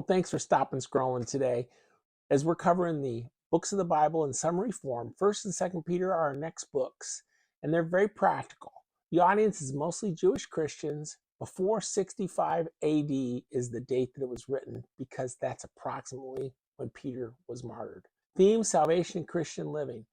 thanks for stopping scrolling today. As we're covering the books of the Bible in summary form, 1st and 2nd Peter are our next books, and they're very practical. The audience is mostly Jewish Christians. Before 65 AD is the date that it was written, because that's approximately when Peter was martyred. Theme: salvation and Christian living.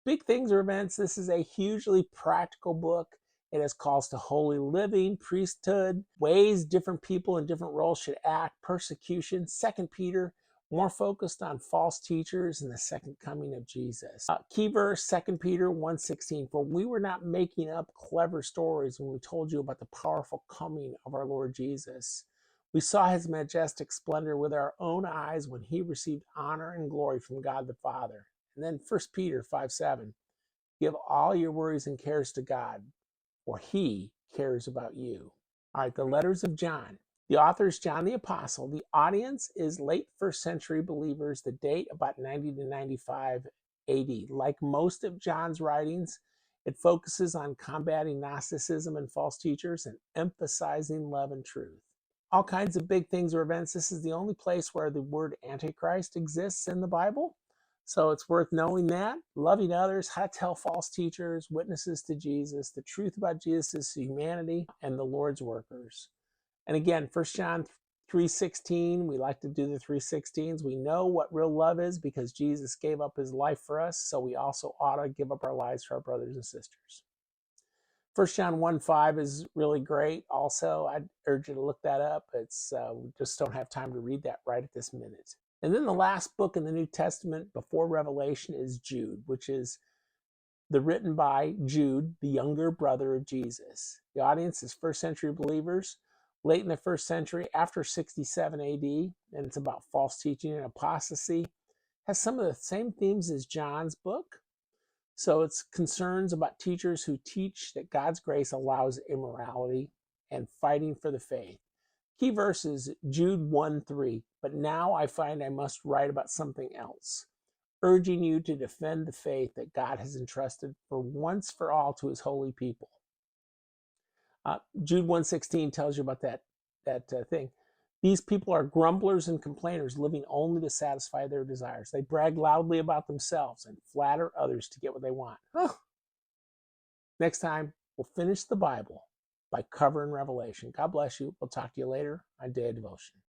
Big things or events. This is a hugely practical book. It has calls to holy living, priesthood, ways different people in different roles should act, persecution. 2nd Peter, more focused on false teachers and the second coming of Jesus. Key verse, 2nd Peter 1:16. For we were not making up clever stories when we told you about the powerful coming of our Lord Jesus. We saw his majestic splendor with our own eyes when he received honor and glory from God the Father. And then 1 Peter 5:7. Give all your worries and cares to God, for he cares about you. All right, the letters of John. The author is John the Apostle. The audience is late 1st century believers, the date about 90 to 95 AD. Like most of John's writings, it focuses on combating Gnosticism and false teachers and emphasizing love and truth. All kinds of big things or events. This is the only place where the word Antichrist exists in the Bible. So it's worth knowing that. Loving others, how to tell false teachers, witnesses to Jesus, the truth about Jesus' humanity, and the Lord's workers. And again, 1 John 3:16, we like to do the 3:16s. We know what real love is because Jesus gave up his life for us, so we also ought to give up our lives for our brothers and sisters. 1 John 1:5 is really great. Also, I'd urge you to look that up. We just don't have time to read that right at this minute. And then the last book in the New Testament before Revelation is Jude, which is written by Jude, the younger brother of Jesus. The audience is 1st century believers, late in the 1st century, after 67 AD, and it's about false teaching and apostasy. It has some of the same themes as John's book. So it's concerns about teachers who teach that God's grace allows immorality and fighting for the faith. Key verse is Jude 1:3. But now I find I must write about something else, urging you to defend the faith that God has entrusted for once for all to his holy people. Jude 1:16 tells you about that thing. These people are grumblers and complainers, living only to satisfy their desires. They brag loudly about themselves and flatter others to get what they want. Next time, we'll finish the Bible by covering Revelation. God bless you. We'll talk to you later on Day of Devotion.